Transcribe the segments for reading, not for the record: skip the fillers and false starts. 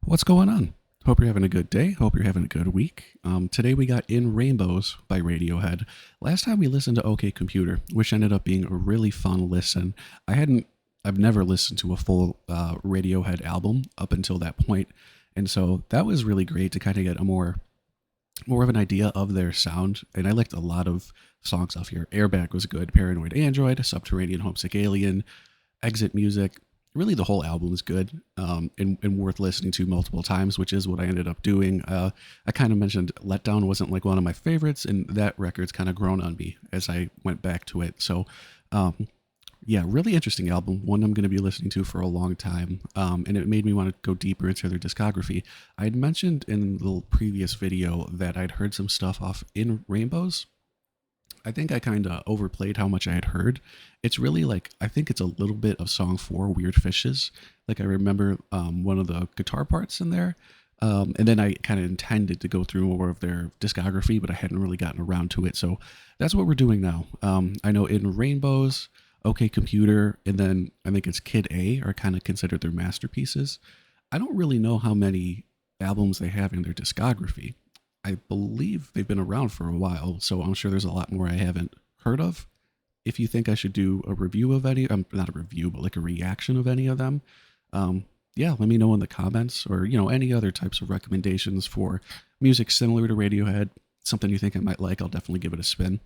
What's going on? Hope you're having a good day. Hope you're having a good week. Today we got In Rainbows by Radiohead. Last time we listened to OK Computer, which ended up being a really fun listen. I've never listened to a full Radiohead album up until that point, and so that was really great to kind of get a more of an idea of their sound. And I liked a lot of songs off here. Airbag was good. Paranoid Android, Subterranean Homesick Alien, Exit Music. Really, the whole album is good and worth listening to multiple times, which is what I ended up doing. I kind of mentioned Letdown wasn't like one of my favorites, and that record's kind of grown on me as I went back to it. So, yeah, really interesting album, one I'm going to be listening to for a long time, and it made me want to go deeper into their discography. I had mentioned in the previous video that I'd heard some stuff off In Rainbows. I think I kind of overplayed how much I had heard. It's really like, I think it's a little bit of song 4, Weird Fishes. Like I remember one of the guitar parts in there. And then I kind of intended to go through more of their discography, but I hadn't really gotten around to it. So that's what we're doing now. I know In Rainbows, OK Computer, and then I think it's Kid A are kind of considered their masterpieces. I don't really know how many albums they have in their discography. I believe they've been around for a while, so I'm sure there's a lot more I haven't heard of. If you think I should do a review of any, not a review, but like a reaction of any of them, yeah, let me know in the comments, or, you know, any other types of recommendations for music similar to Radiohead, something you think I might like, I'll definitely give it a spin.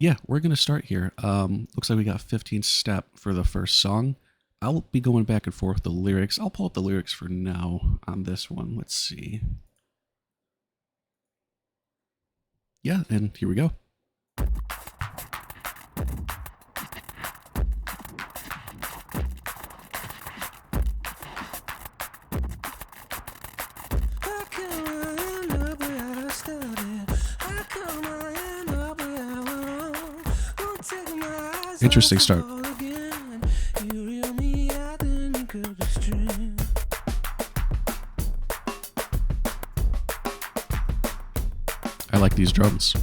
Yeah, we're going to start here. Looks like we got 15 Step for the first song. I'll be going back and forth the lyrics. I'll pull up the lyrics for now on this one. Let's see. Yeah, and here we go. Interesting start. I like these drums.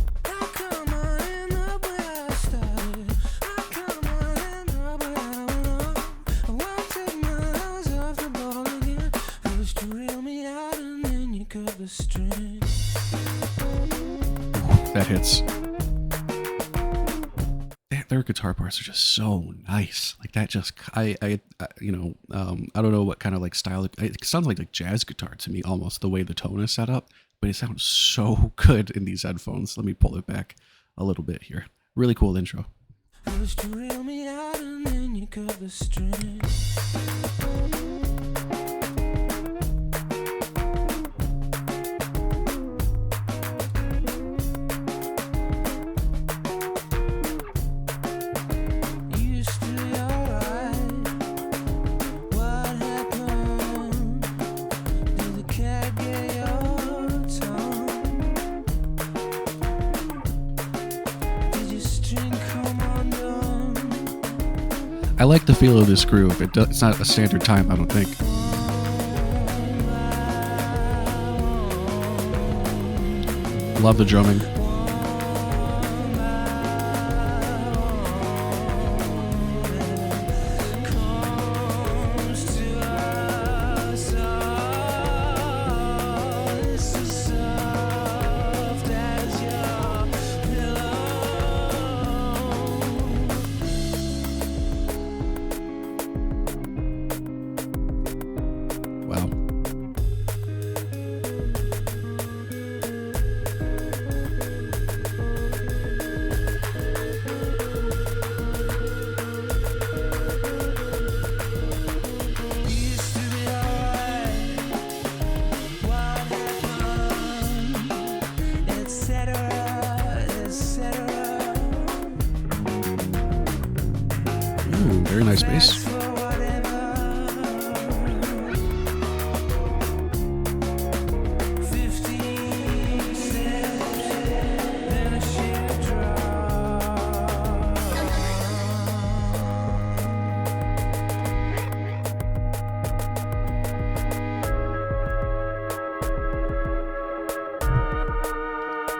That hits. Their guitar parts are just so nice. Like that just, I don't know what kind of like style, it sounds like jazz guitar to me almost, the way the tone is set up, but it sounds so good in these headphones. Let me pull it back a little bit here. Really cool intro. I like the feel of this groove. It's not a standard time, I don't think. Love the drumming. Wow. Ooh, very nice bass.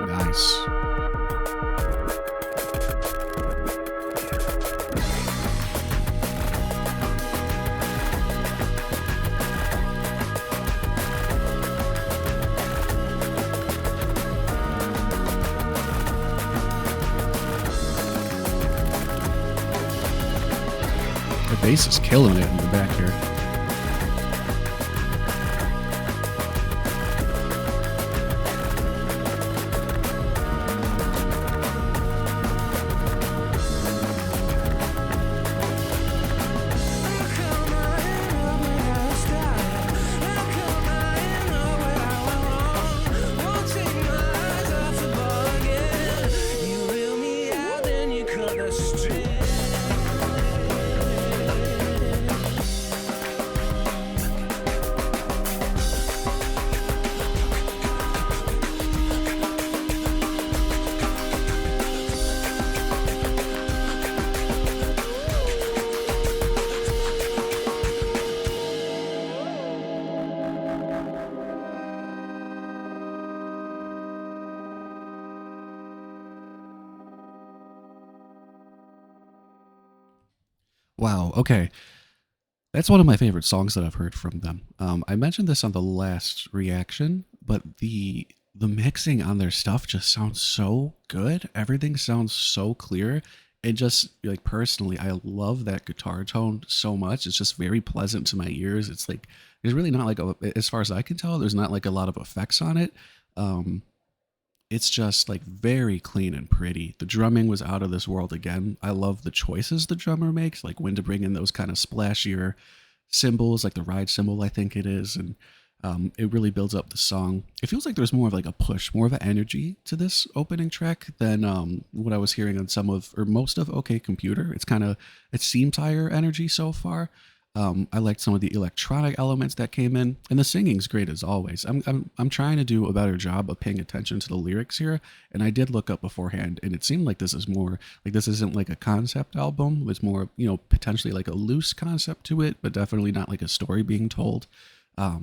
Nice. bass is killing it in the back here. Wow. Okay. That's one of my favorite songs that I've heard from them. I mentioned this on the last reaction, but the mixing on their stuff just sounds so good. Everything sounds so clear. It just like personally, I love that guitar tone so much. It's just very pleasant to my ears. It's like there's really not like as far as I can tell, there's not like a lot of effects on it. Um, it's just like very clean and pretty. The drumming was out of this world again. I love the choices the drummer makes, like when to bring in those kind of splashier cymbals, like the ride cymbal, I think it is, and it really builds up the song. It feels like there's more of like a push, more of an energy to this opening track than what I was hearing on some of or most of OK Computer. It seems higher energy so far. I liked some of the electronic elements that came in, and the singing's great as always. I'm trying to do a better job of paying attention to the lyrics here, and I did look up beforehand, and it seemed like this is more like this isn't like a concept album. It's more potentially like a loose concept to it, but definitely not like a story being told. I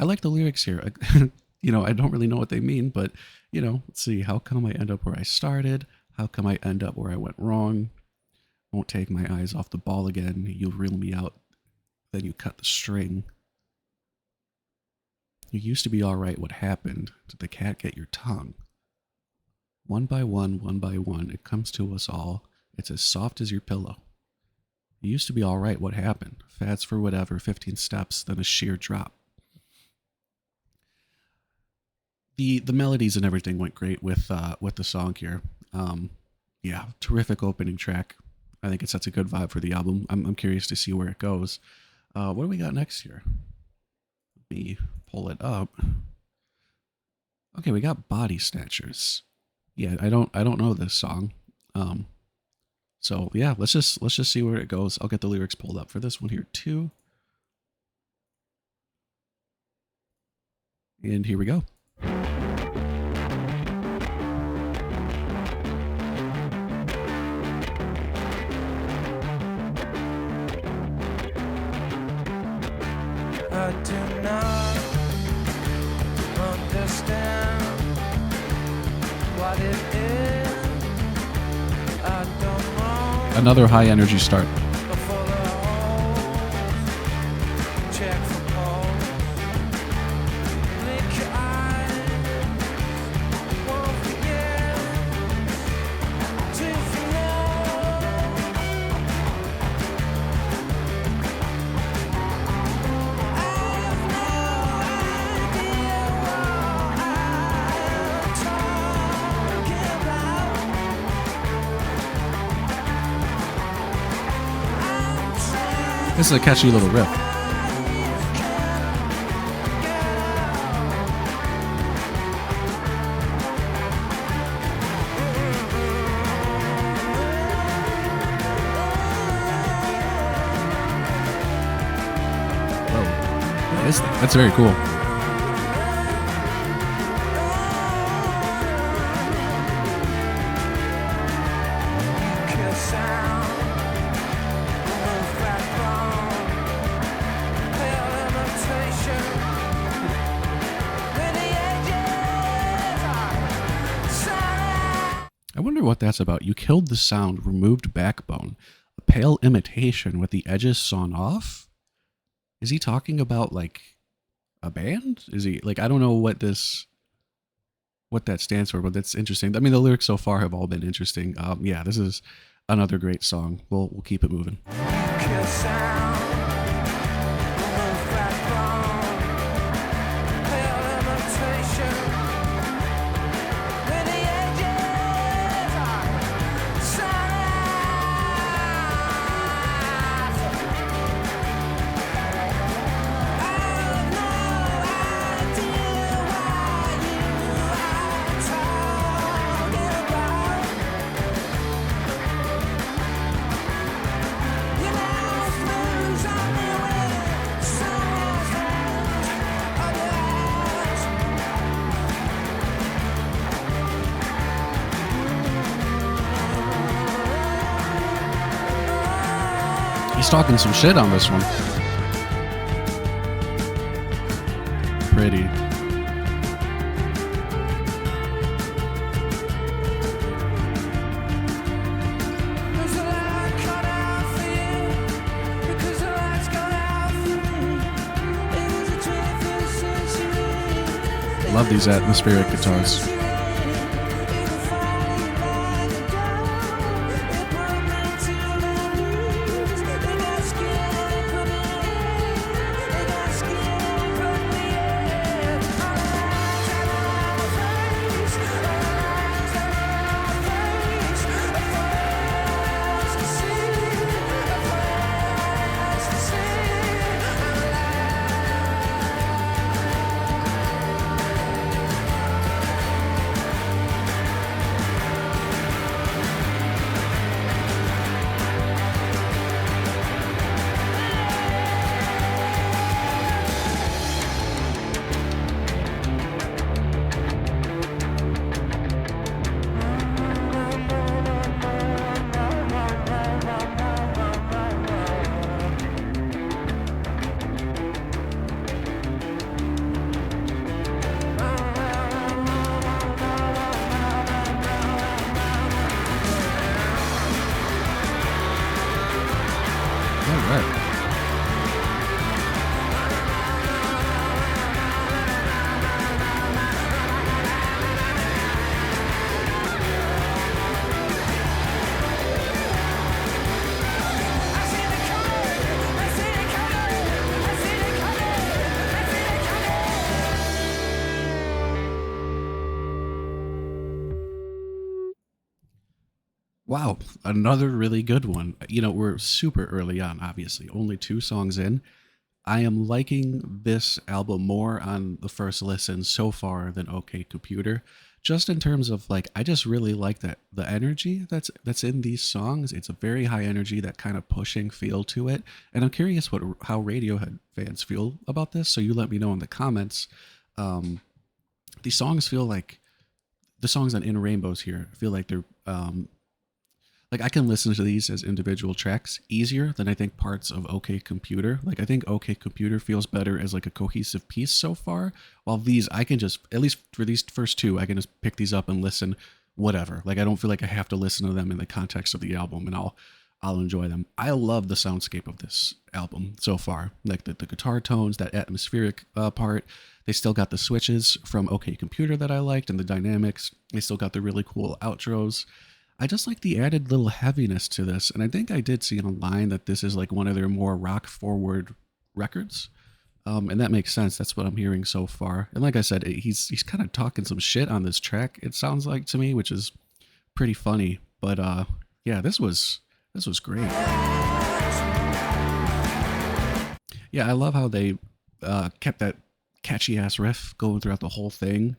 like the lyrics here. I don't really know what they mean, but let's see. How come I end up where I started? How come I end up where I went wrong? Won't take my eyes off the ball again. You'll reel me out. Then you cut the string. You used to be all right. What happened? Did the cat get your tongue? One by one, it comes to us all. It's as soft as your pillow. You used to be all right. What happened? Fads for whatever, 15 steps, then a sheer drop. The melodies and everything went great with the song here. Yeah, terrific opening track. I think it sets a good vibe for the album. I'm curious to see where it goes. What do we got next here? Let me pull it up. Okay, we got Body Snatchers. Yeah, I don't know this song. So yeah, let's just see where it goes. I'll get the lyrics pulled up for this one here too. And here we go. I do not understand what it is. I don't know. Another high energy start. Before the holes, check for holes. Blink your eyes, won't forget to This is a catchy little riff. Whoa. What is that? That's very cool. I wonder what that's about. You killed the sound, removed backbone, a pale imitation with the edges sawn off? Is he talking about like a band? Is he like, I don't know what that stands for, but that's interesting. I mean, the lyrics so far have all been interesting. Yeah, this is another great song. We'll keep it moving. pure sound. Remove backbone, pale imitation. When the edges are sunrise, I have no idea what you are talking about. You now lose on me with someone's hands of yours. He's talking some shit on this one. Pretty. There's a light cut out for you, because the light's gone out for me. It was the 21st century. Love these atmospheric guitars. It finally let it go. It brought me to my knees. It got scared, it put me in. It got scared, it put me in. All the lines that are on my face, all the lines that are on my face. A place to see, a place to see. I'm All right. Wow, another really good one. You know, we're super early on, obviously, only 2 songs in. I am liking this album more on the first listen so far than OK Computer. Just in terms of like, I just really like that the energy that's in these songs. It's a very high energy, that kind of pushing feel to it. And I'm curious how Radiohead fans feel about this. So you let me know in the comments. These songs feel like the songs on In Rainbows here feel like they're like I can listen to these as individual tracks easier than I think parts of OK Computer. Like I think OK Computer feels better as like a cohesive piece so far, while these I can just, at least for these first 2, I can just pick these up and listen whatever. Like I don't feel like I have to listen to them in the context of the album, and I'll enjoy them. I love the soundscape of this album so far. Like the guitar tones, that atmospheric part. They still got the switches from OK Computer that I liked, and the dynamics. They still got the really cool outros. I just like the added little heaviness to this, and I think I did see online that this is like one of their more rock forward records, and that makes sense. That's what I'm hearing so far. And like I said, he's kind of talking some shit on this track. It sounds like to me, which is pretty funny. But yeah, this was great. Yeah, I love how they kept that catchy ass riff going throughout the whole thing.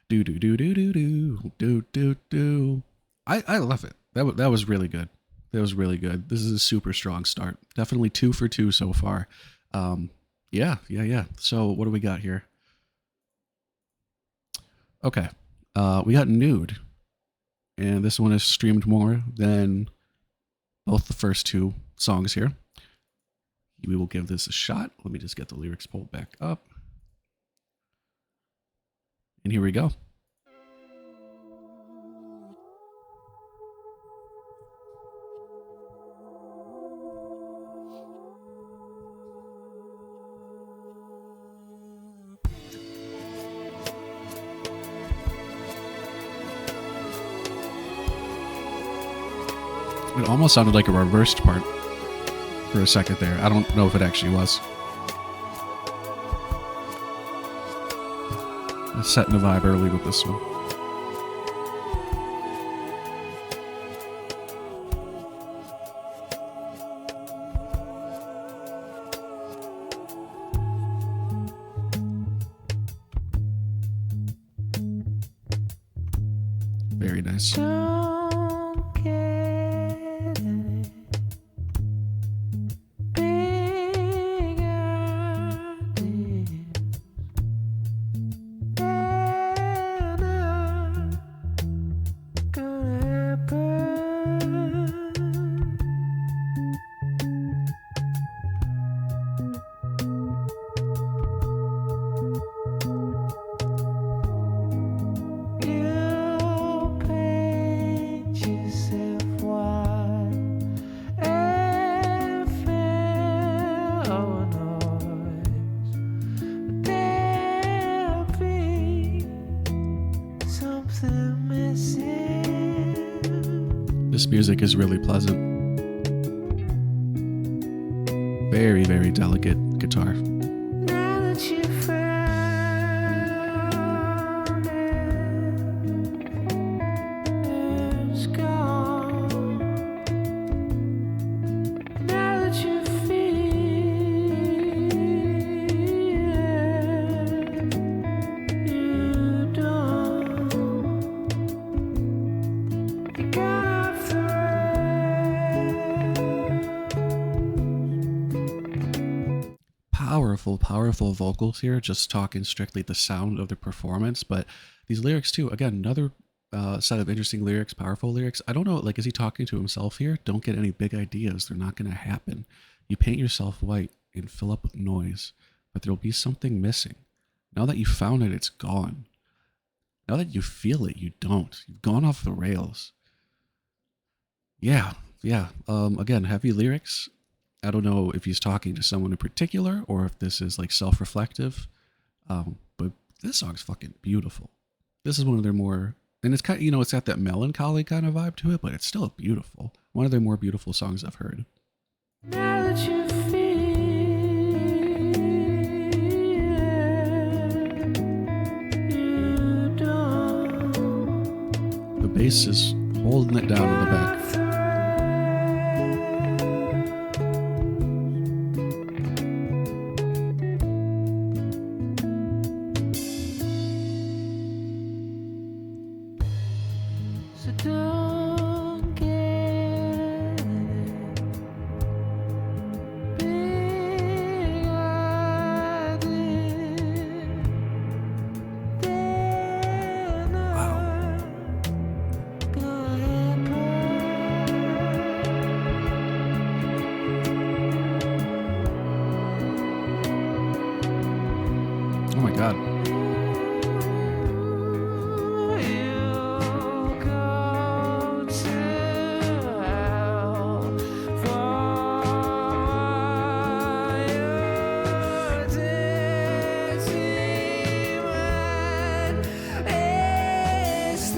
Do do do do do do do do do. I love it. That was really good. That was really good. This is a super strong start. Definitely 2 for 2 so far. Yeah. So what do we got here? Okay. We got Nude. And this one is streamed more than both the first 2 songs here. We will give this a shot. Let me just get the lyrics pulled back up. And here we go. It almost sounded like a reversed part. for a second there. I don't know if it actually was. Setting the vibe early with this one. Very nice. Don't get any big ideas. They're not gonna happen. You paint yourself white and feel noise. There'll be something missing. This music is really pleasant. Very, very delicate guitar. Now that you found it's gone. Now that you feel it, you don't. You got off the Powerful vocals here, just talking strictly the sound of the performance. But these lyrics too, again, another set of interesting lyrics, powerful lyrics. I don't know, like, is he talking to himself here? Don't get any big ideas. They're not going to happen. You paint yourself white and fill up with noise, but there'll be something missing. Now that you found it, it's gone. Now that you feel it, you don't. You've gone off the rails. Yeah. Again, heavy lyrics. I don't know if he's talking to someone in particular or if this is like self-reflective. But this song's fucking beautiful. This is one of their more, and it's kind of, it's got that melancholy kind of vibe to it, but it's still beautiful. One of their more beautiful songs I've heard. now that you feel it, you don't. The bass is holding it down in the back. So don't get big ideas. They're not gonna happen. Oh my God. You go to hell for your dirty mind is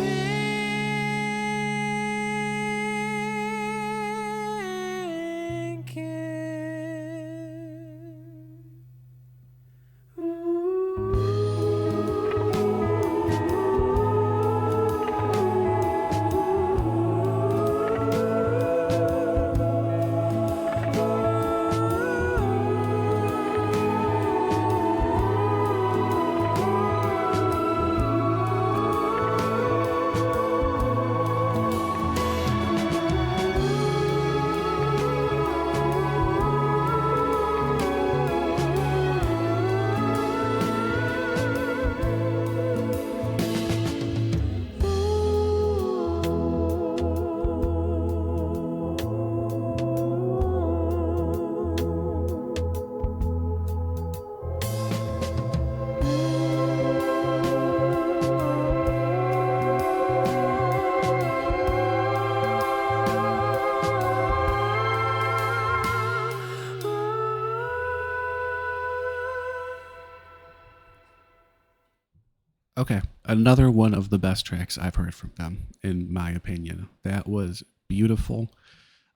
Okay, another one of the best tracks I've heard from them, in my opinion. That was beautiful.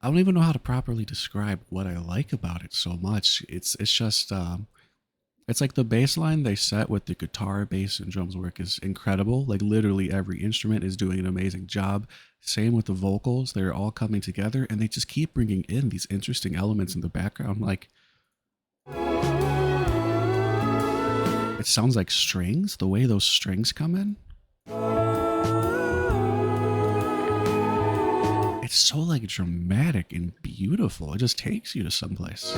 I don't even know how to properly describe what I like about it so much. It's just it's like the bass line they set with the guitar, bass, and drums work is incredible. Like literally every instrument is doing an amazing job. Same with the vocals; they're all coming together, and they just keep bringing in these interesting elements in the background. Like it sounds like strings. The way those strings come in, it's so like dramatic and beautiful. It just takes you to someplace.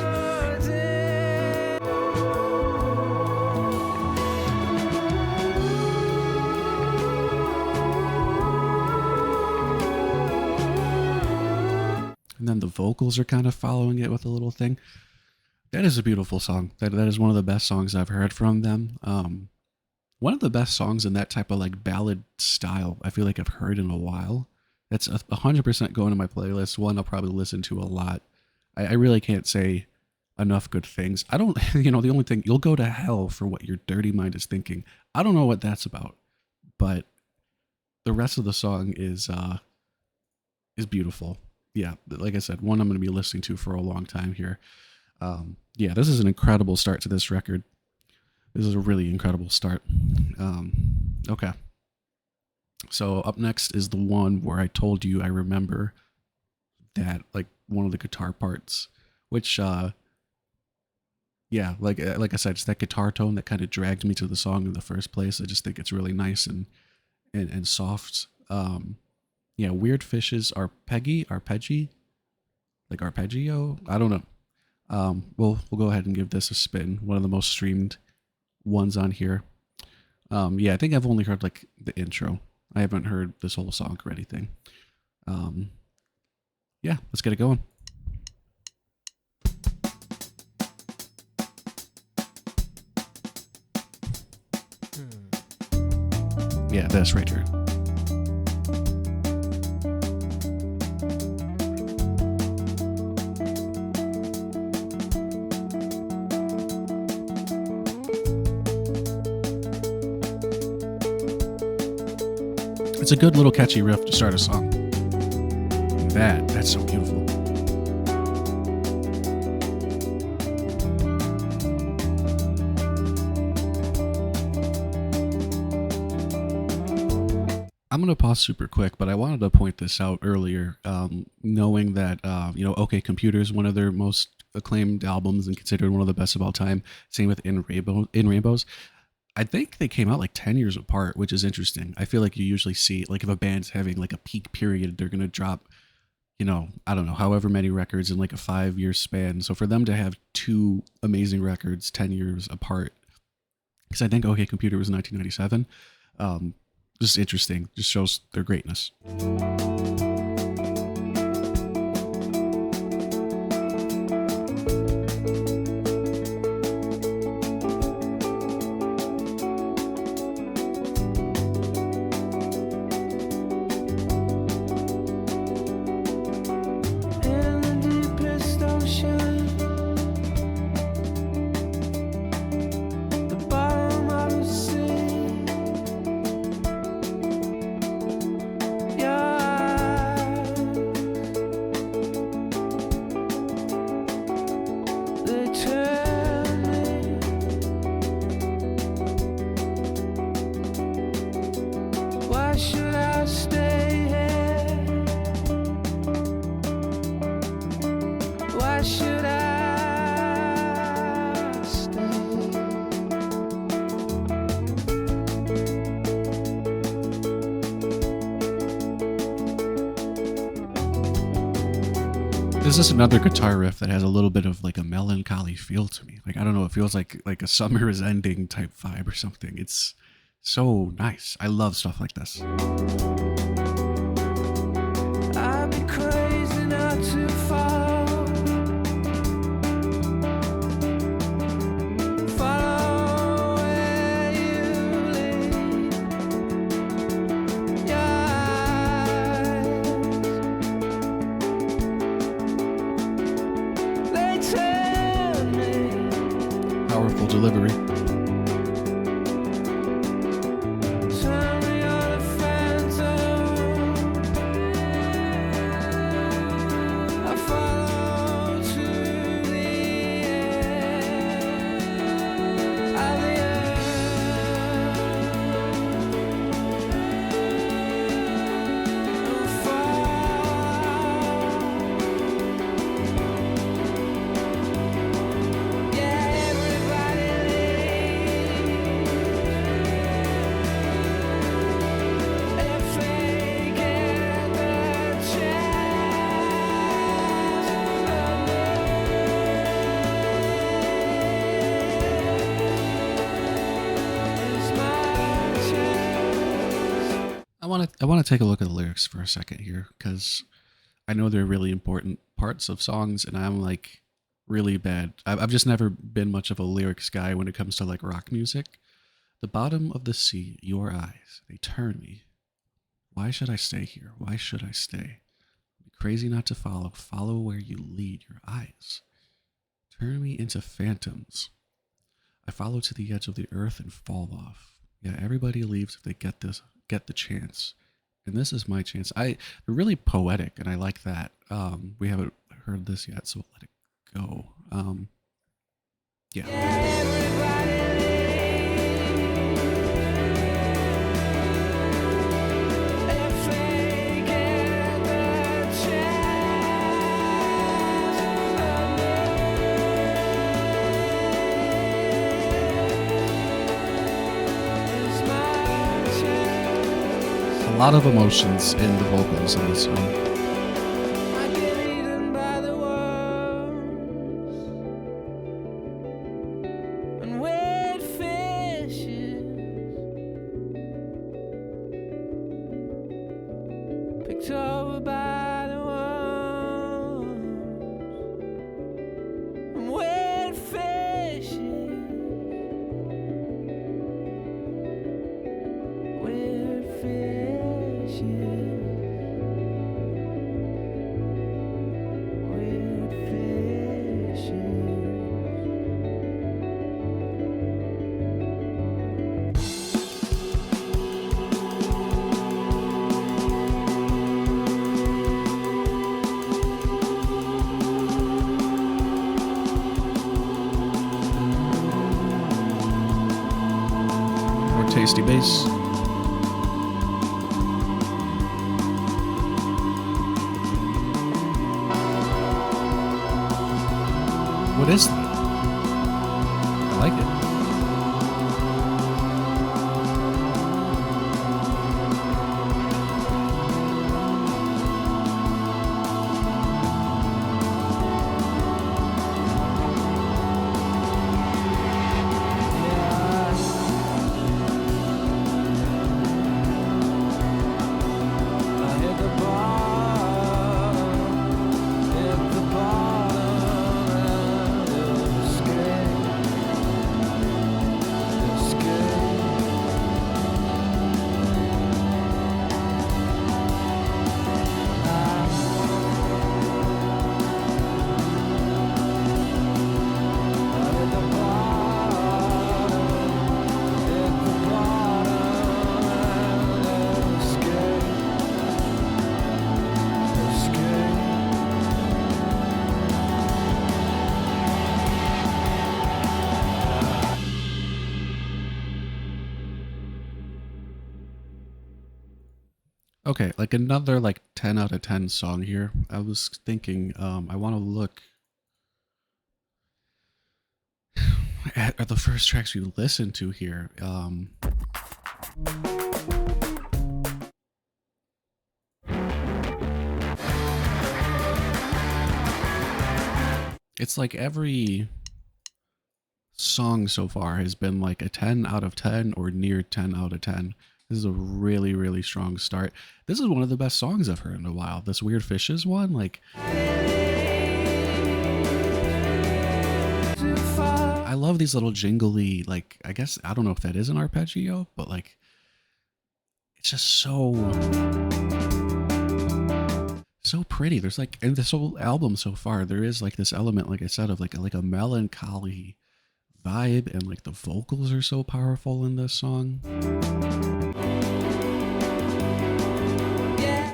And then the vocals are kind of following it with a little thing. That is a beautiful song. That is one of the best songs I've heard from them. One of the best songs in that type of like ballad style I feel like I've heard in a while. That's 100% going to my playlist. One I'll probably listen to a lot. I really can't say enough good things. I don't, the only thing, you'll go to hell for what your dirty mind is thinking. I don't know what that's about, but the rest of the song is beautiful. Yeah, like I said, one I'm going to be listening to for a long time here. Yeah, this is an incredible start to this record. This is a really incredible start. Okay. So up next is the one where I told you I remember that, like, one of the guitar parts, which, yeah, like I said, it's that guitar tone that kind of dragged me to the song in the first place. I just think it's really nice and soft. Yeah, Weird Fish's Arpeggi, like arpeggio. I don't know. We'll go ahead and give this a spin. One of the most streamed ones on here. Yeah, I think I've only heard like the intro. I haven't heard this whole song or anything. Yeah, let's get it going. Yeah, that's right here. It's a good little catchy riff to start a song. That's so beautiful. I'm going to pause super quick, but I wanted to point this out earlier, knowing that, OK Computer is one of their most acclaimed albums and considered one of the best of all time. Same with In Rainbows. I think they came out like 10 years apart, which is interesting. I feel like you usually see, like, if a band's having like a peak period, they're going to drop, I don't know, however many records in like a 5-year span. So for them to have two amazing records 10 years apart, because I think OK Computer was 1997, just interesting. Just shows their greatness. There's just another guitar riff that has a little bit of like a melancholy feel to me. Like, I don't know, it feels like a summer is ending type vibe or something. It's so nice. I love stuff like this. I'd be crazy not to follow where you lead. Your eyes, they tell me. Powerful delivery. Tell me you're the phantom I want to take a look at the lyrics for a second here because I know they're really important parts of songs, and I'm like really bad. I've just never been much of a lyrics guy when it comes to like rock music. The bottom of the sea, your eyes, they turn me. Why should I stay here? Why should I stay? Be crazy not to follow. Follow where you lead. Your eyes turn me into phantoms. I follow to the edge of the earth and fall off. Yeah, everybody leaves if they get the chance. And this is my chance. They're really poetic, and I like that. We haven't heard this yet, so let it go. Yeah. A lot of emotions in the vocals in this song. I get eaten by the worms and wet fishes, picked over by the worms and wet fishes, wet fishes. More tasty bass. What is that? I like it. Okay, like another like 10 out of 10 song here. I was thinking I want to look at the first tracks we listened to here. It's like every song so far has been like a 10 out of 10 or near 10 out of 10. This is a really, really strong start. This is one of the best songs I've heard in a while. This Weird Fishes one, like, I love these little jingly, like, I guess, I don't know if that is an arpeggio, but like, it's just so pretty. There's like, in this whole album so far, there is like this element, like I said, of like a melancholy vibe, and like the vocals are so powerful in this song.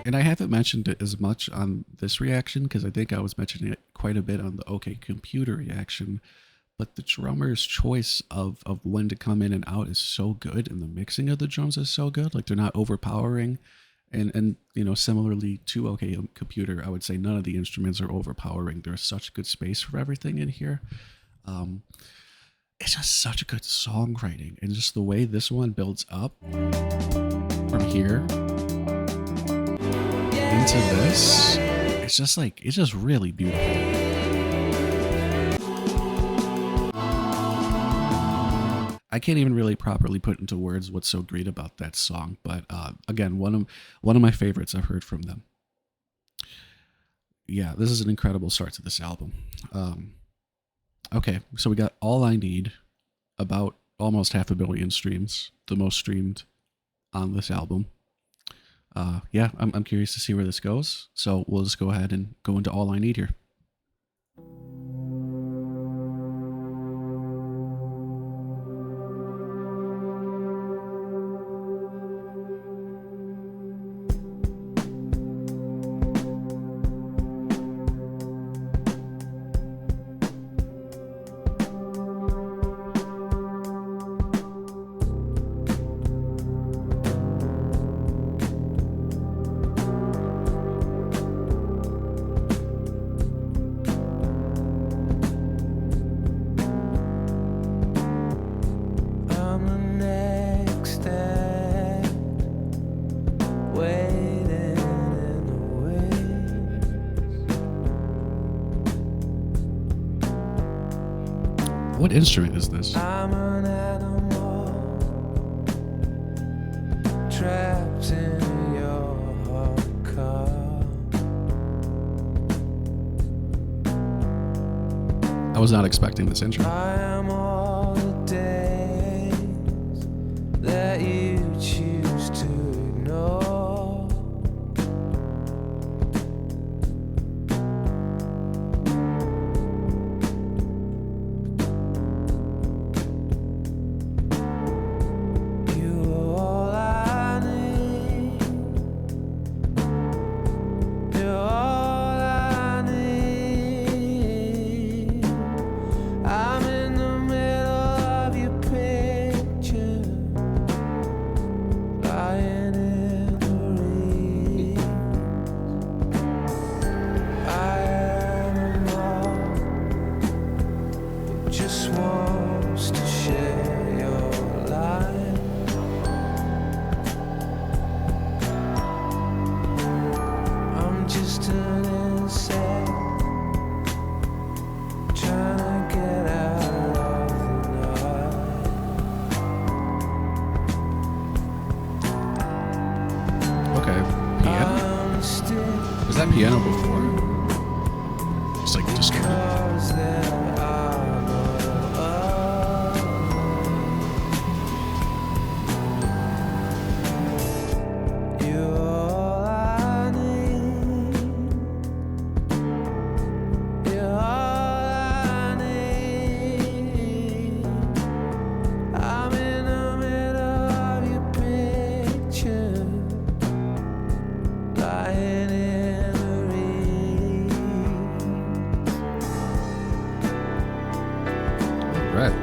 And I haven't mentioned it as much on this reaction because I think I was mentioning it quite a bit on the OK Computer reaction. But the drummer's choice of when to come in and out is so good, and the mixing of the drums is so good. Like, they're not overpowering. And you know, similarly to OK Computer, I would say none of the instruments are overpowering. There's such good space for everything in here. It's just such good songwriting, and just the way this one builds up from here into this, it's just like, it's just really beautiful. I can't even really properly put into words what's so great about that song. But again, one of my favorites I've heard from them. Yeah, this is an incredible start to this album. Um, okay, so we got All I Need, about almost 500,000,000 streams, the most streamed on this album. Yeah, I'm curious to see where this goes. So we'll just go ahead and go into All I Need here. I'm the next act, waiting in the wings. What instrument is this? I'm an animal trapped in your hot car. I was not expecting this intro. I am all the days that you choose to ignore. You are all I need. You're all I need. I'm in the middle of your picture, lying in the reeds. I am a moth that just wants to share your light. I'm just an insect trying to get out of the night. Okay, piano. I'm still Was that piano before? It's like distorted. cause there are no others. You're all I need. You're all I need. I'm in the middle of your picture, lying in the reeds. Right.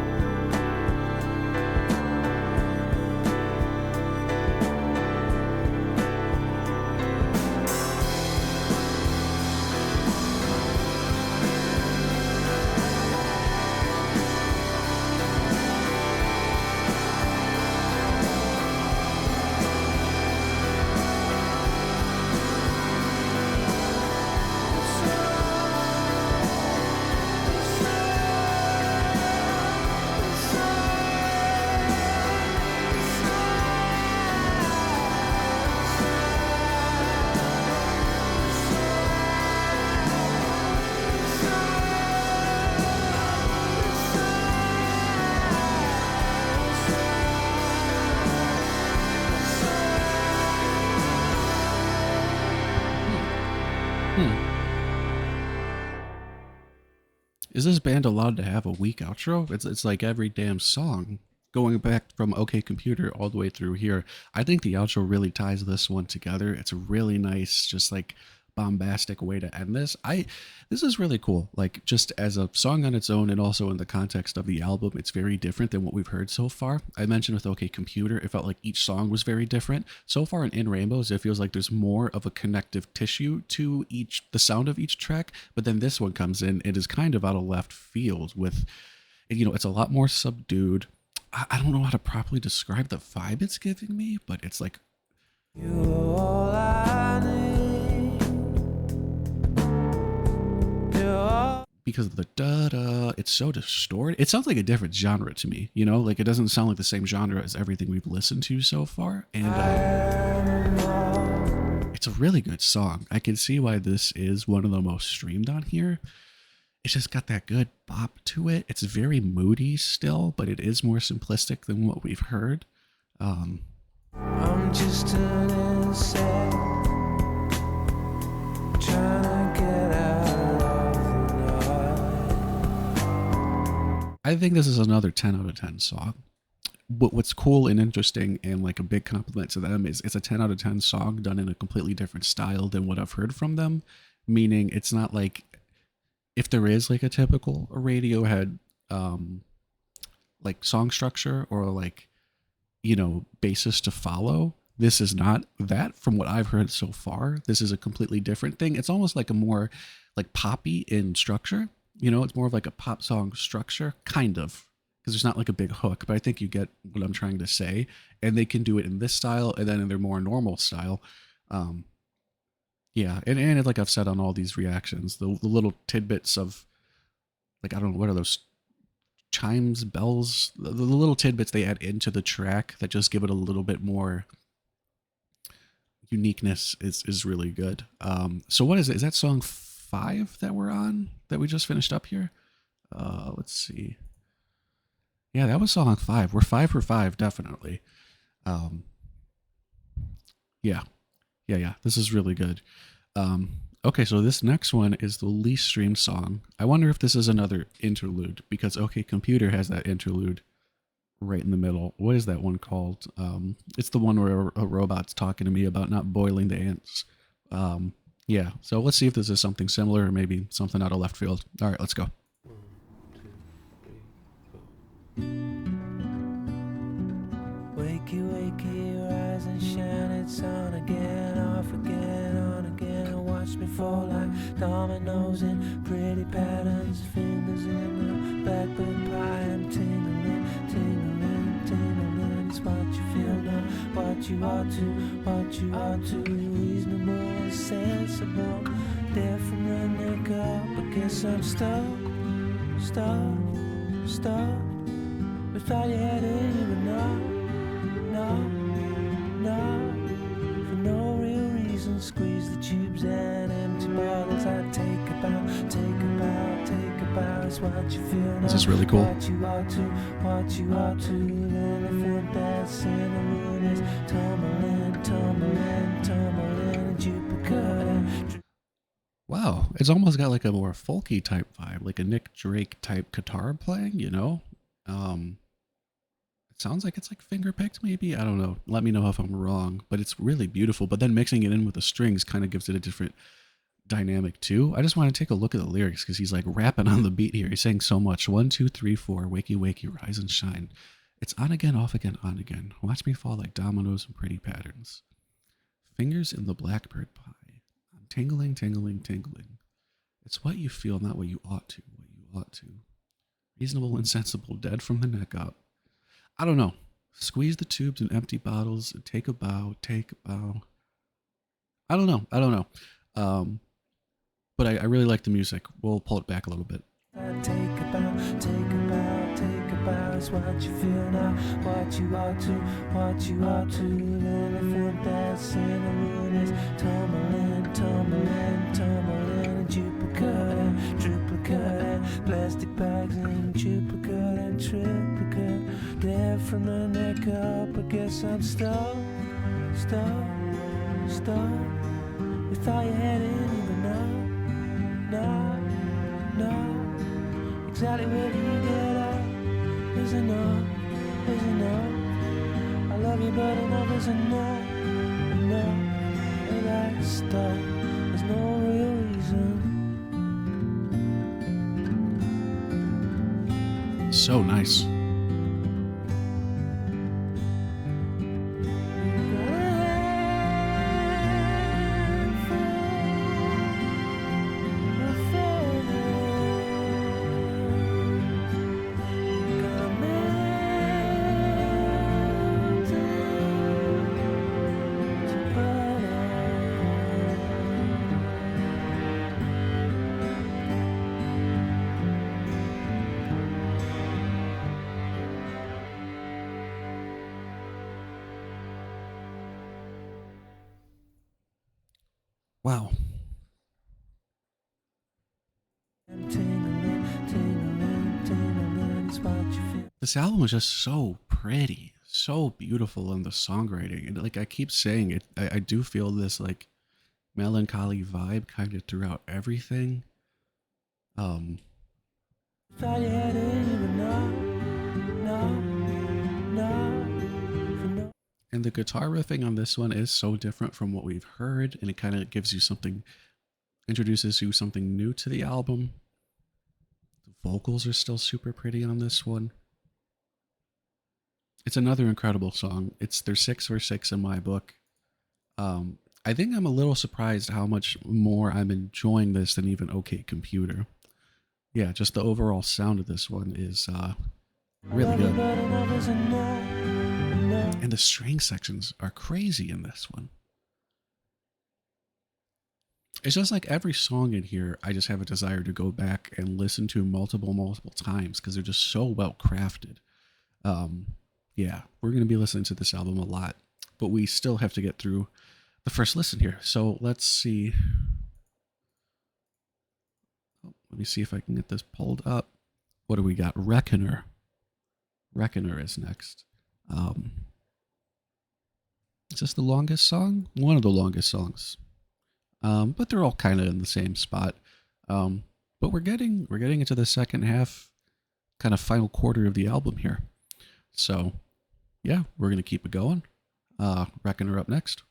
Is this band allowed to have a weak outro? It's like every damn song. Going back from OK Computer all the way through here, I think the outro really ties this one together. It's a really nice, just like bombastic way to end this. This is really cool. Like just as a song on its own and also in the context of the album, it's very different than what we've heard so far. I mentioned with OK Computer, it felt like each song was very different. So far in Rainbows, it feels like there's more of a connective tissue to the sound of each track, but then this one comes in, it is kind of out of left field with, it's a lot more subdued. I don't know how to properly describe the vibe it's giving me, but it's like You're all I need. You're all because of the da da. It's so distorted. It sounds like a different genre to me. You know, like it doesn't sound like the same genre as everything we've listened to so far. And it's a really good song. I can see why this is one of the most streamed on here. It's just got that good bop to it. It's very moody still, but it is more simplistic than what we've heard. I'm just an insect trying to get out of the night. I think this is another 10 out of 10 song. But what's cool and interesting and like a big compliment to them is it's a 10 out of 10 song done in a completely different style than what I've heard from them. Meaning it's not like, if there is like a typical Radiohead like song structure or like, you know, basis to follow, this is not that from what I've heard so far. This is a completely different thing. It's almost like a more like poppy in structure. You know, it's more of like a pop song structure, kind of, because there's not like a big hook, but I think you get what I'm trying to say. And they can do it in this style and then in their more normal style. Yeah, and like I've said on all these reactions, the little tidbits of, like, I don't know, what are those chimes, bells, the little tidbits they add into the track that just give it a little bit more uniqueness is really good. So what is it? Is that song 5 that we're on that we just finished up here? Let's see. Yeah, that was song 5. We're 5 for 5, definitely. Yeah. This is really good. Okay, so this next one is the least streamed song. I wonder if this is another interlude because OK Computer has that interlude right in the middle. What is that one called? It's the one where a robot's talking to me about not boiling the ants. Yeah, so let's see if this is something similar or maybe something out of left field. All right, let's go. 1, 2, 3, 4. Wakey, wakey, rise and shine. It's on again, off again, on again. Watch me fall like dominoes in pretty patterns. Fingers in the blackbird pie. I'm tingling, tingling, tingling. It's what you feel now, what you ought to. Reasonable, sensible, different than make up. I guess I'm stuck. Without your head in even no, for no real reason. Squeeze the tubes and empty bottles. I take a bow. It's what you feel now. This is really cool. What you ought to. Then the foot that's in the room is tumbling, duplicate. Wow, it's almost got like a more folky type vibe, like a Nick Drake type guitar playing, you know? It sounds like it's like finger picked maybe, I don't know. Let me know if I'm wrong, but it's really beautiful. But then mixing it in with the strings kind of gives it a different dynamic too. I just want to take a look at the lyrics because he's like rapping on the beat here. He's saying so much. 1, 2, 3, 4, wakey, wakey, rise and shine. It's on again, off again, on again. Watch me fall like dominoes in pretty patterns. Fingers in the blackbird pie. I'm tingling, tingling, tingling. It's what you feel, not what you ought to. Reasonable and sensible, dead from the neck up. I don't know. Squeeze the tubes and empty bottles. Take a bow. I don't know. But I really like the music. We'll pull it back a little bit. Take a bow. It's what you feel now, what you ought to. Then the foot that's in the room is tumbling, duplicate, plastic bags and triplicate. Dead from the neck up, I guess I'm stuck. Without your head in even no. Exactly where do you get up? Is enough. I love you, but enough is enough. And that stuff, there's no real reason. So nice. Wow. Tingling, tingling, tingling is what you feel. This album is just so pretty, so beautiful in the songwriting. And like I keep saying it, I do feel this like melancholy vibe kind of throughout everything. Um, Thought you had it even no. and the guitar riffing on this one is so different from what we've heard, and it kind of gives you something, introduces you something new to the album. The vocals are still super pretty on this one. It's another incredible song. It's their 6 for 6 in my book. I think I'm a little surprised how much more I'm enjoying this than even OK Computer. Yeah, just the overall sound of this one is really good. And the string sections are crazy in this one. It's just like every song in here, I just have a desire to go back and listen to multiple times because they're just so well crafted. Yeah, we're going to be listening to this album a lot, but we still have to get through the first listen here. So let's see. Let me see if I can get this pulled up. What do we got? Reckoner. Reckoner is next. Is this the longest song? One of the longest songs. But they're all kind of in the same spot. But we're getting into the second half, kind of final quarter of the album here. So, yeah, we're going to keep it going. Reckoner up next.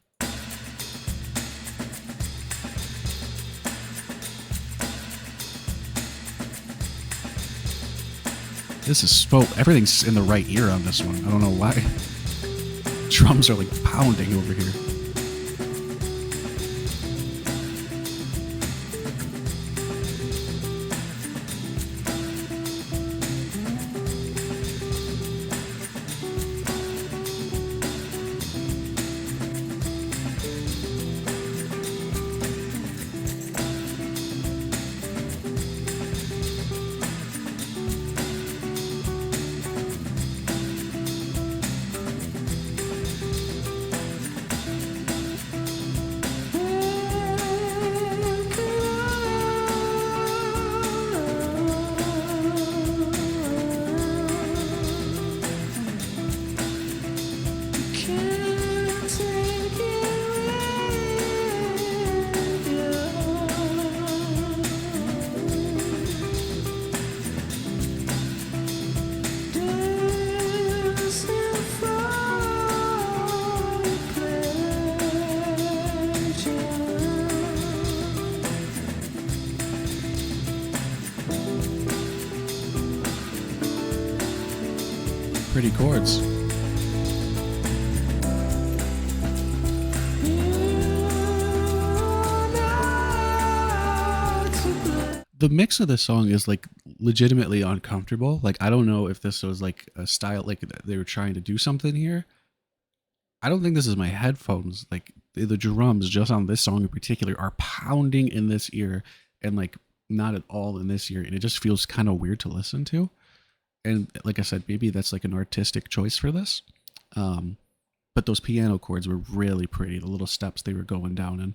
This is everything's in the right ear on this one. I don't know why. Drums are like pounding over here. Pretty chords. The mix of the song is like legitimately uncomfortable. Like I don't know if this was like a style, like they were trying to do something here. I don't think this is my headphones. Like the drums just on this song in particular are pounding in this ear and like not at all in this ear, and it just feels kind of weird to listen to. And like I said, maybe that's like an artistic choice for this. But those piano chords were really pretty. The little steps they were going down in.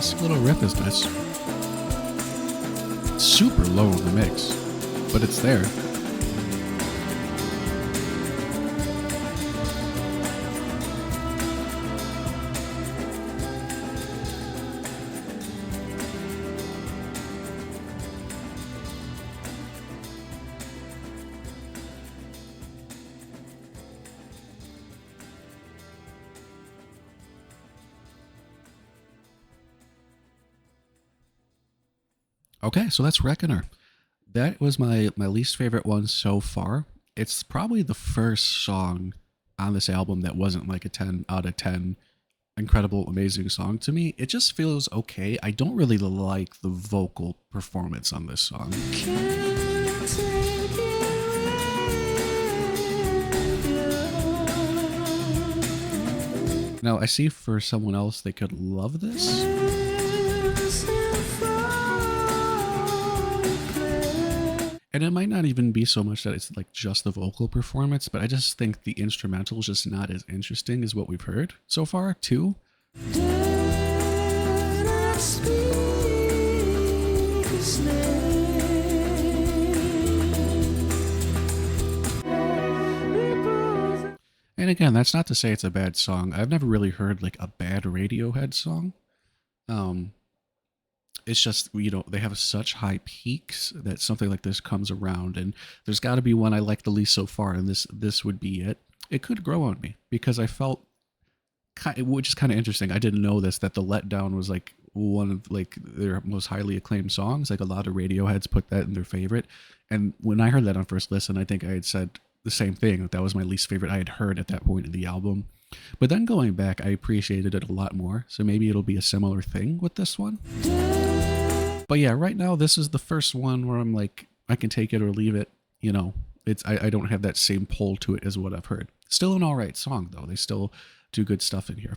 This little riff is nice. It's super low in the mix, but it's there. Okay, so that's Reckoner. That was my least favorite one so far. It's probably the first song on this album that wasn't like a 10 out of 10 incredible, amazing song to me. It just feels okay. I don't really like the vocal performance on this song. Now, I see for someone else they could love this. And it might not even be so much that it's like just the vocal performance, but I just think the instrumental is just not as interesting as what we've heard so far, too. And again, that's not to say it's a bad song. I've never really heard like a bad Radiohead song. It's just, you know, they have such high peaks that something like this comes around, and there's got to be one I like the least so far, and this would be it. It could grow on me because I felt, which is kind of interesting. I didn't know this, that The Letdown was like one of like their most highly acclaimed songs. Like a lot of Radioheads put that in their favorite, and when I heard that on first listen, I think I had said the same thing. That was my least favorite I had heard at that point in the album. But then going back, I appreciated it a lot more. So maybe it'll be a similar thing with this one. But yeah, right now, this is the first one where I'm like, I can take it or leave it. You know, I don't have that same pull to it as what I've heard. Still an all right song, though. They still do good stuff in here.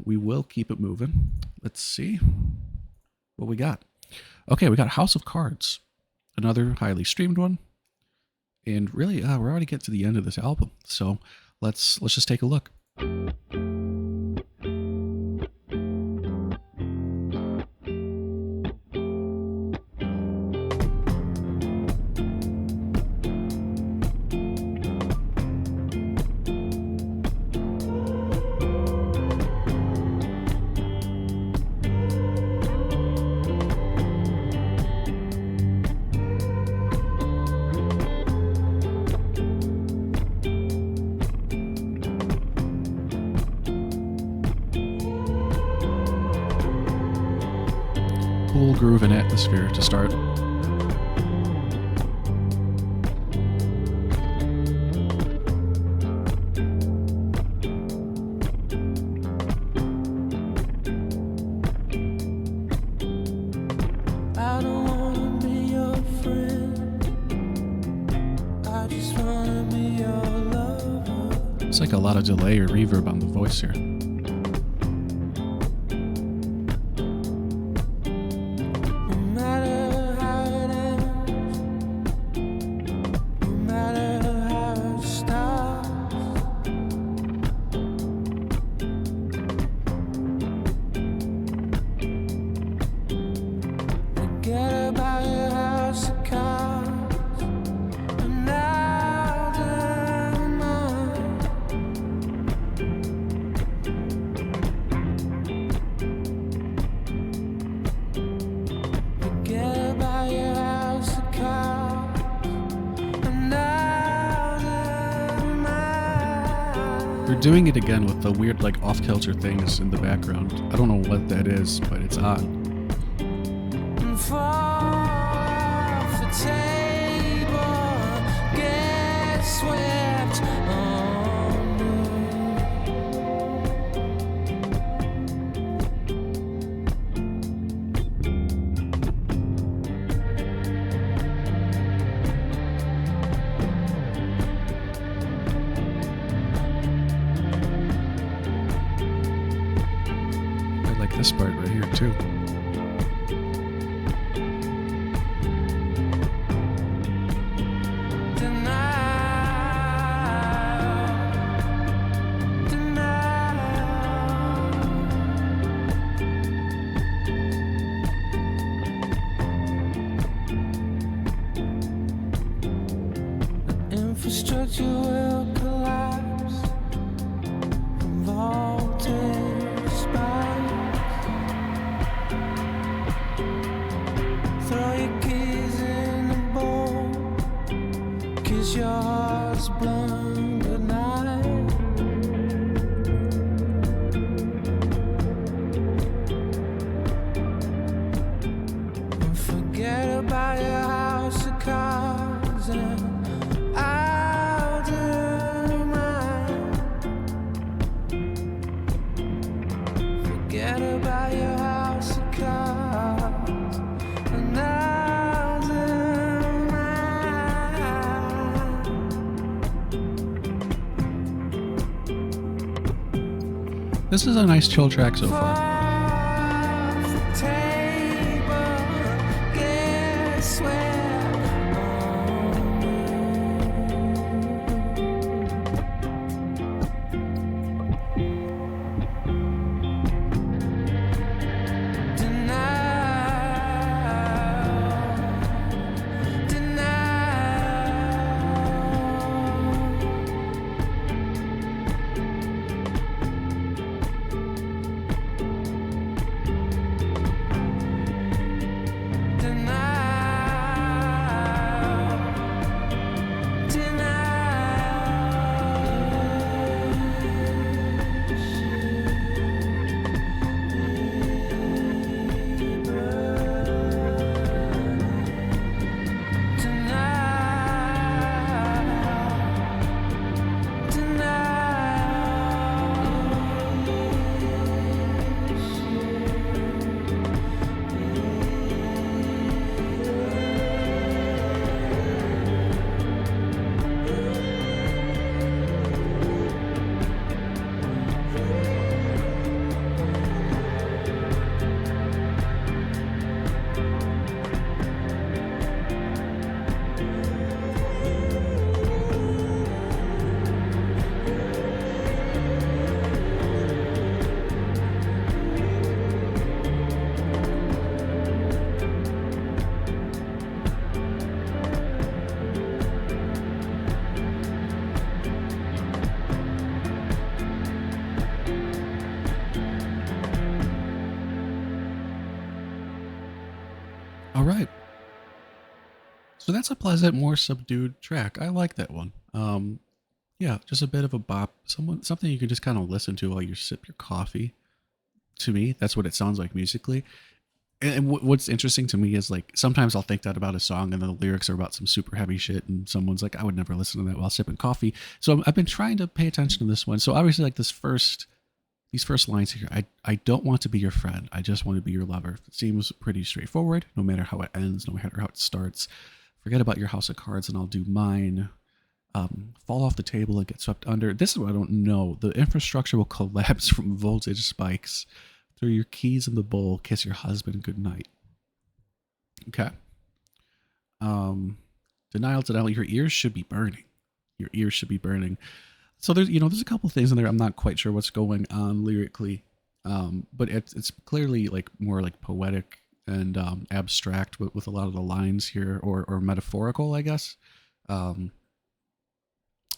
We will keep it moving. Let's see what we got. Okay, we got House of Cards, another highly streamed one. And really, we're already getting to the end of this album. So let's just take a look. Cool groove and atmosphere to start. I don't wanna be your friend. I just wanna be your lover. It's like a lot of delay or reverb on the voice here. Doing it again with the weird like off-kilter things in the background. I don't know what that is, but it's odd. This part right here too. Infrastructure will collapse from voltage spikes. Throw your keys in the bowl, kiss your heart's blown goodnight. And forget about your house of cards and I'll do mine. Forget about your house of cards and I'll do mine. This is a nice chill track so far. Off the table, guess where? All right. So that's a pleasant, more subdued track. I like that one. Yeah, just a bit of a bop. Something you can just kind of listen to while you sip your coffee. To me, that's what it sounds like musically. And what's interesting to me is like sometimes I'll think that about a song and the lyrics are about some super heavy shit, and someone's like, I would never listen to that while sipping coffee. So I've been trying to pay attention to this one. So obviously, like these first lines here, I don't want to be your friend. I just want to be your lover. It seems pretty straightforward, no matter how it ends, no matter how it starts. Forget about your house of cards and I'll do mine. Fall off the table and get swept under. This is what I don't know. The infrastructure will collapse from voltage spikes. Throw your keys in the bowl. Kiss your husband goodnight. Okay. Denial. Your ears should be burning. Your ears should be burning. So there's a couple things in there. I'm not quite sure what's going on lyrically, but it's clearly like more like poetic and abstract with a lot of the lines here, or metaphorical, I guess. I'm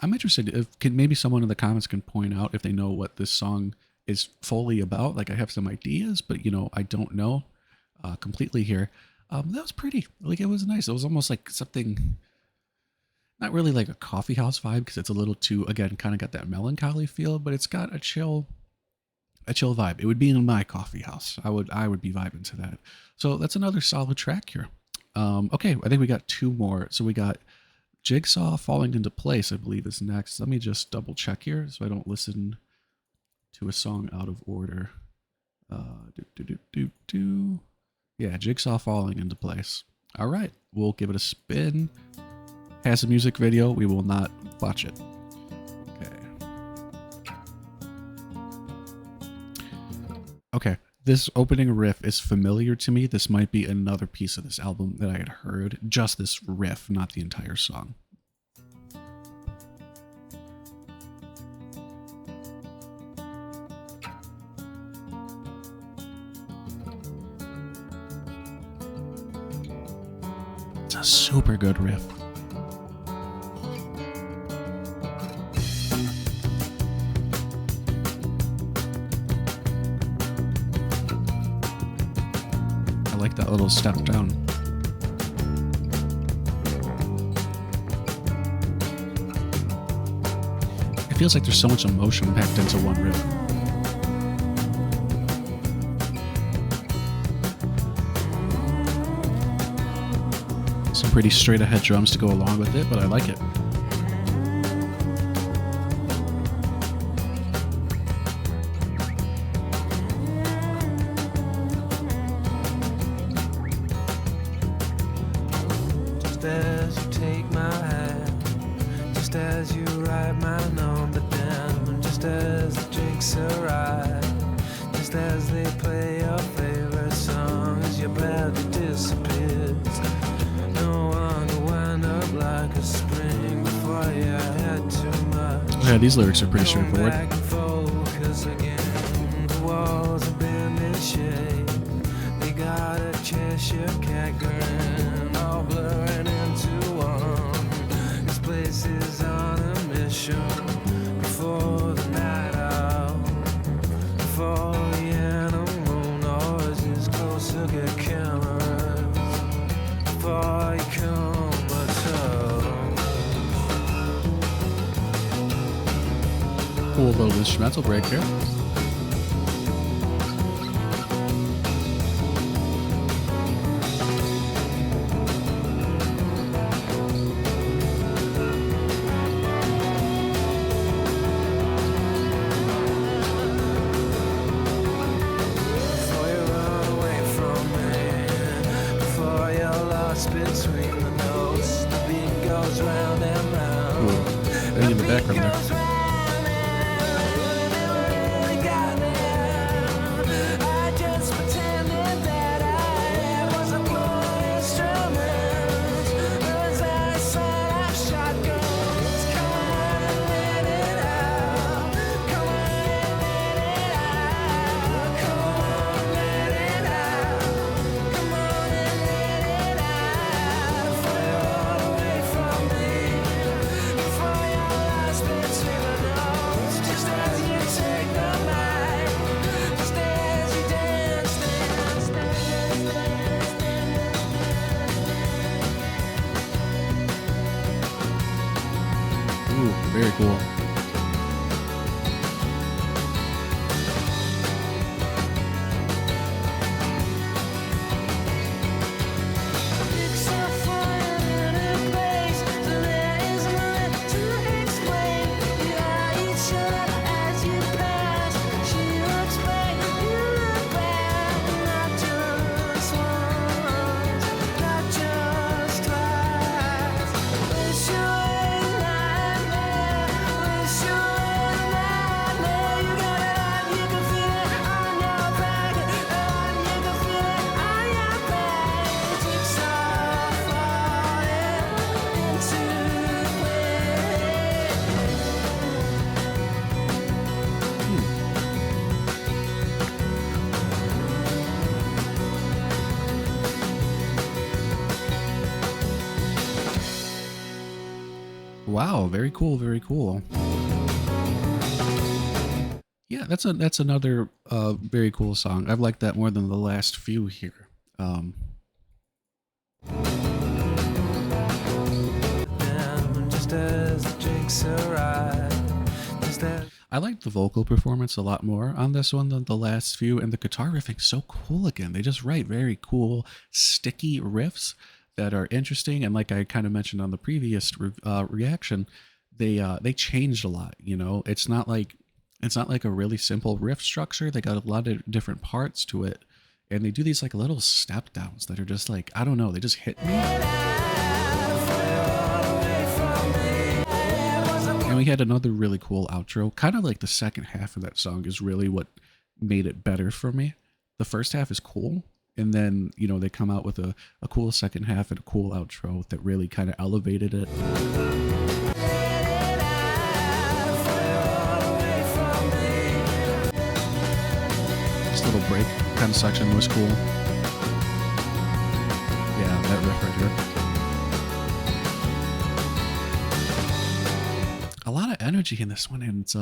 interested if maybe someone in the comments can point out if they know what this song is fully about. Like I have some ideas, but I don't know completely here. That was pretty. Like it was nice. It was almost like something. Not really like a coffee house vibe because it's a little too, again, kind of got that melancholy feel, but it's got a chill vibe. It would be in my coffee house. I would be vibing to that. So that's another solid track here. Okay, I think we got two more. So we got Jigsaw Falling Into Place, I believe is next. Let me just double check here so I don't listen to a song out of order. Yeah, Jigsaw Falling Into Place. All right, we'll give it a spin. Has a music video. We will not watch it. Okay. This opening riff is familiar to me. This might be another piece of this album that I had heard. Just this riff, not the entire song. It's a super good riff. like that little step down. It feels like there's so much emotion packed into one riff. Some pretty straight ahead drums to go along with it, but I like it. Just as you take my hand, just as you write my number down, just as the drinks arrive, just as they play your favorite song, as your body disappears. No one will wind up like a spring before you had too much. Yeah, these lyrics are pretty Going straightforward. back and focus again. The walls have been in shade. They got a Cheshire cat grin, all blurring into one. This place is on a mission before the night out. Before the animal noises closer get cameras. Before you come but Cool little instrumental break here. before you run away from me, before you're lost between the notes, the beat goes round and round. Cool. Bang in the background there. Goes round and really got me. I just pretended that I was a blown instrument. As I set up shotguns, come on and let it out. Come on and let it out. Come on, let it out. Come on and let it out. Before you run away from me, before you're lost between the notes, just as you take the mic, just as you dance, dance, dance, dance, Ooh, very cool. Jigsaw falling in place, so there is none to explain. You eye each other as you pass. She looks back, you look back. Not just once, not just twice. Wish you were a nightmare. Wish you were a nightmare. You got it on, you can feel it on your back, and you can feel it on your back. Jigsaw falling into Wow, very cool, very cool. Yeah, that's another very cool song. I've liked that more than the last few here. down, just as the drinks arrive, just as I liked the vocal performance a lot more on this one than the last few, and the guitar riffing's so cool again. They just write very cool, sticky riffs that are interesting, and like I kind of mentioned on the previous reaction, they changed a lot. You know, it's not like a really simple riff structure. They got a lot of different parts to it, and they do these like little step downs that are just like, I don't know, they just hit me. And we had another really cool outro. Kind of like the second half of that song is really what made it better for me. The first half is cool, and then, you know, they come out with a cool second half and a cool outro that really kind of elevated it. This little break kind of section was cool. Yeah, that riff right here. A lot of energy in this one, and it's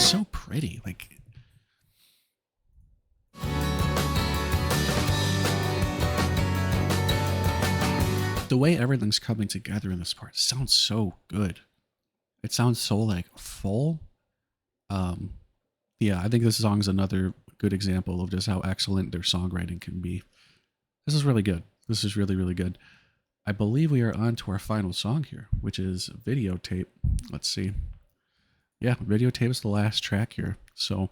so pretty. Like, the way everything's coming together in this part sounds so good. It sounds so like full. Um, yeah, I think this song is another good example of just how excellent their songwriting can be. This is really good. This is really, really good. I believe we are on to our final song here, which is Videotape. Let's see. Yeah, Videotape is the last track here. So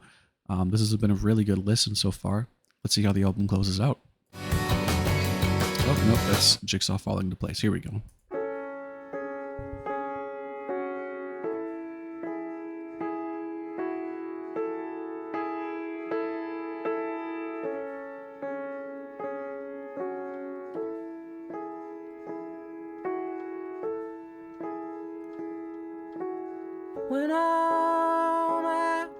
this has been a really good listen so far. Let's see how the album closes out. Oh, nope, that's Jigsaw falling into place. Here we go. When I'm at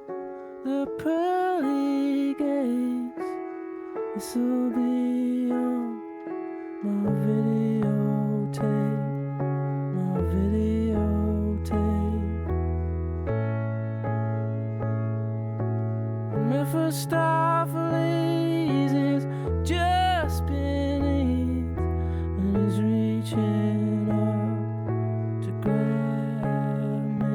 the pearly gates, this'll be on my videotape, my videotape. Mephistopheles is just beneath, and he's reaching up to grab me.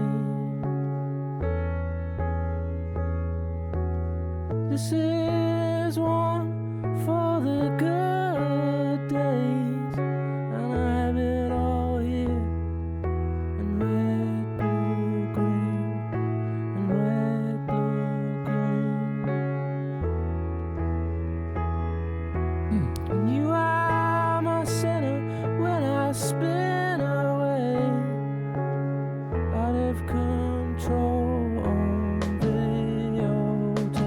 This is one for the good days, and I have it all here in red, blue, green, and red, blue, green. And you are my center when I spin away out of control on videotape,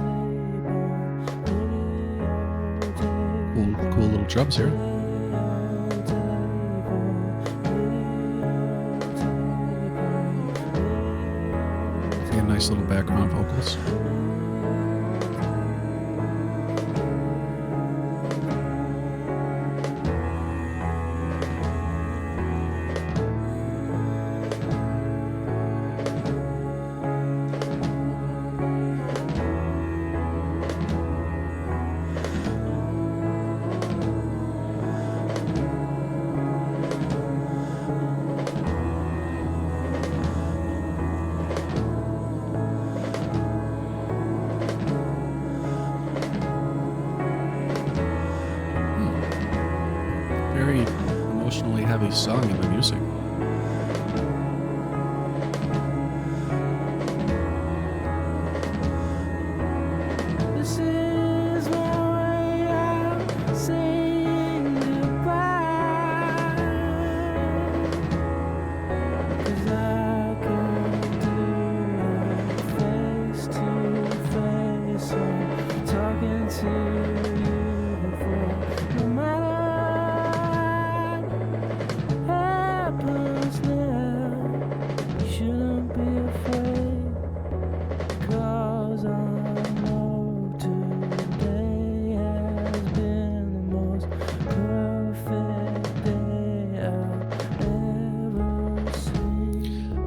Cool little drums here. And nice little background vocals. Very emotionally heavy song in the music. This is my way out saying goodbye, 'cause I can do it face to face. I'm talking to you before, no matter happens now, you shouldn't be afraid, 'cause I know today has been the most perfect day I've ever seen.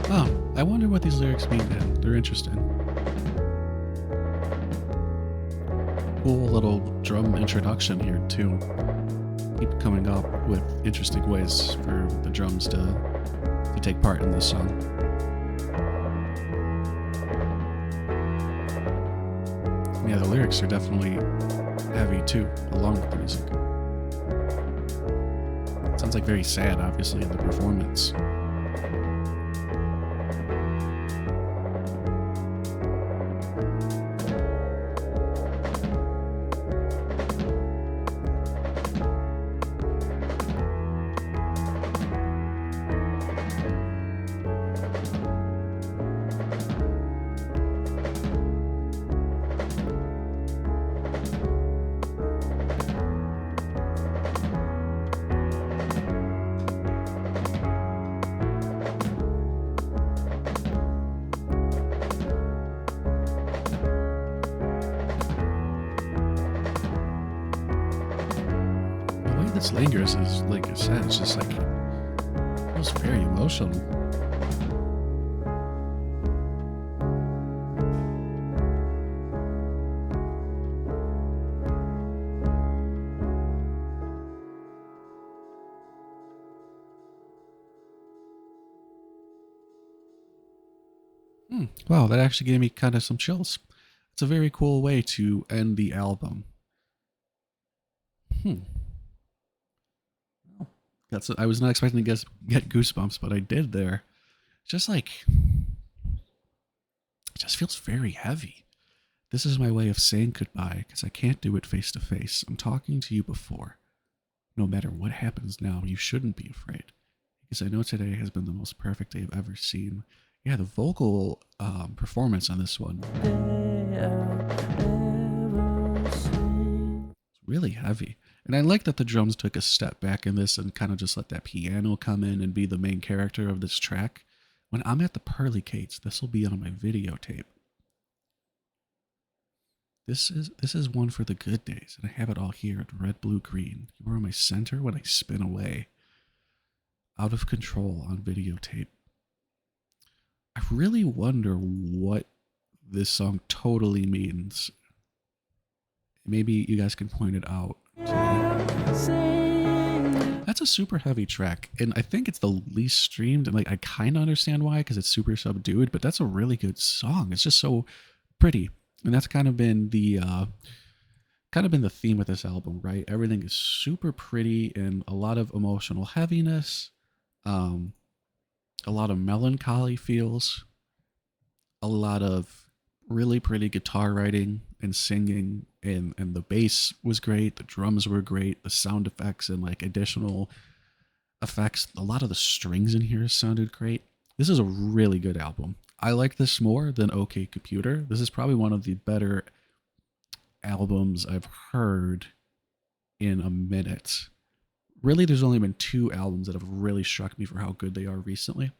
Oh, I wonder what these lyrics mean then. They're interesting. Cool little drum introduction here too. Keep coming up with interesting ways for the drums to take part in this song. Yeah, the lyrics are definitely heavy too, along with the music. Sounds like very sad, obviously, in the performance. This lingers is, like I said, it's just like, it was very emotional. Wow, that actually gave me kind of some chills. It's a very cool way to end the album. Hmm. I was not expecting to get goosebumps, but I did there. Just like, it just feels very heavy. This is my way of saying goodbye because I can't do it face to face. I'm talking to you before. No matter what happens now, you shouldn't be afraid. Because I know today has been the most perfect day I've ever seen. Yeah, the vocal performance on this one is really heavy. And I like that the drums took a step back in this and kind of just let that piano come in and be the main character of this track. When I'm at the pearly gates, this will be on my videotape. This is one for the good days, and I have it all here in red, blue, green. You are in my center when I spin away. Out of control on videotape. I really wonder what this song totally means. Maybe you guys can point it out to me. That's a super heavy track, and I think it's the least streamed, and like I kind of understand why, because it's super subdued, but that's a really good song. It's just so pretty. And that's kind of been the theme of this album, right? Everything is super pretty and a lot of emotional heaviness, a lot of melancholy feels, a lot of really pretty guitar writing and singing, and the bass was great, the drums were great, the sound effects and like additional effects. A lot of the strings in here sounded great. This is a really good album. I like this more than OK Computer. This is probably one of the better albums I've heard in a minute. Really, there's only been 2 albums that have really struck me for how good they are recently.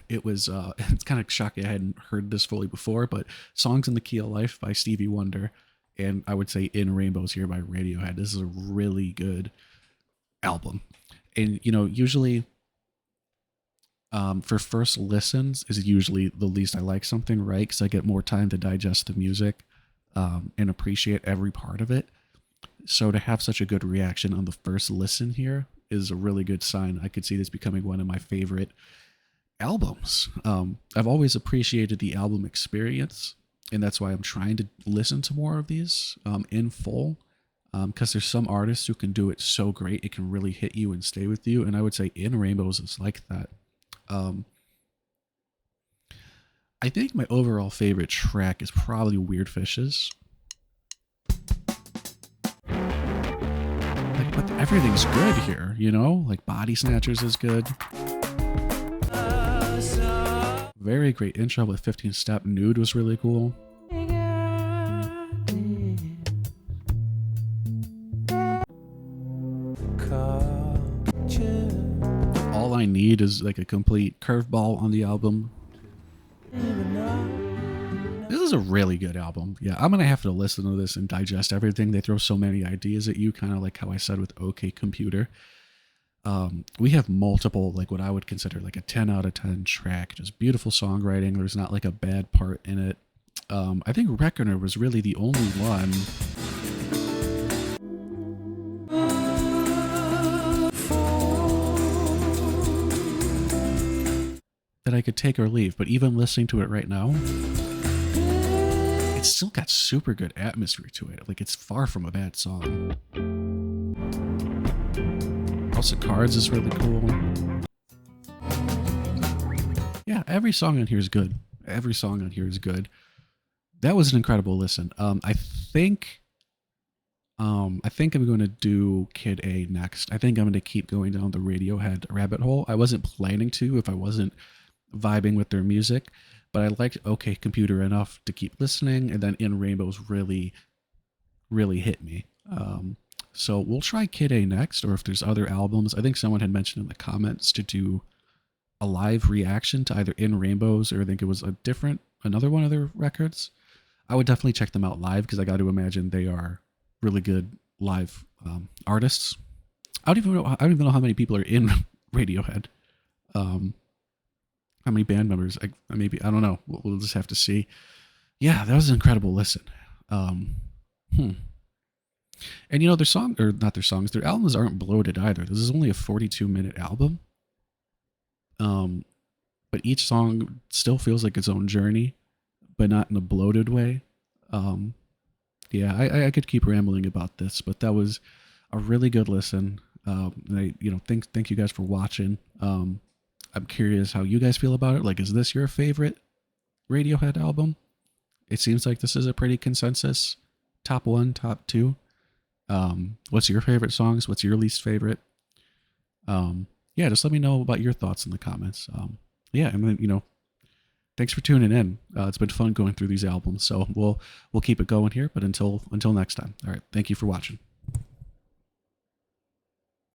It was, it's kind of shocking I hadn't heard this fully before, but Songs in the Key of Life by Stevie Wonder, and I would say In Rainbows Here by Radiohead. This is a really good album. And, you know, usually for first listens is usually the least I like something, right? Because I get more time to digest the music and appreciate every part of it. So to have such a good reaction on the first listen here is a really good sign. I could see this becoming one of my favorite albums. I've always appreciated the album experience, and that's why I'm trying to listen to more of these in full. Because there's some artists who can do it so great it can really hit you and stay with you, and I would say In Rainbows is like that. I think my overall favorite track is probably Weird Fishes. Like, but everything's good here, you know? Like Body Snatchers is good. Very great intro with 15 Step. Nude was really cool. All I Need is like a complete curveball on the album. This is a really good album. Yeah, I'm going to have to listen to this and digest everything. They throw so many ideas at you, kind of like how I said with OK Computer. We have multiple, like what I would consider like a 10 out of 10 track, just beautiful songwriting. There's not like a bad part in it. I think Reckoner was really the only one that I could take or leave, but even listening to it right now, it's still got super good atmosphere to it. Like, it's far from a bad song. House of Cards is really cool. Yeah, every song on here is good. Every song on here is good. That was an incredible listen. I think I'm going to do Kid A next. I think I'm going to keep going down the Radiohead rabbit hole. I wasn't planning to if I wasn't vibing with their music, but I liked OK Computer enough to keep listening, and then In Rainbows really, really hit me. So we'll try Kid A next, or if there's other albums. I think someone had mentioned in the comments to do a live reaction to either In Rainbows, or I think it was another one of their records. I would definitely check them out live, because I got to imagine they are really good live artists. I don't even know how many people are in Radiohead. How many band members? I don't know. We'll just have to see. Yeah, that was an incredible listen. And you know, their albums aren't bloated either. This is only a 42-minute album. but each song still feels like its own journey, but not in a bloated way. Um, yeah, I could keep rambling about this, but that was a really good listen. And I, thank you guys for watching. I'm curious how you guys feel about it. Like, is this your favorite Radiohead album? It seems like this is a pretty consensus top one, top two. What's your favorite songs? What's your least favorite? Yeah, just let me know about your thoughts in the comments. Yeah, and then thanks for tuning in. It's been fun going through these albums, so we'll keep it going here. But until next time, all right. Thank you for watching.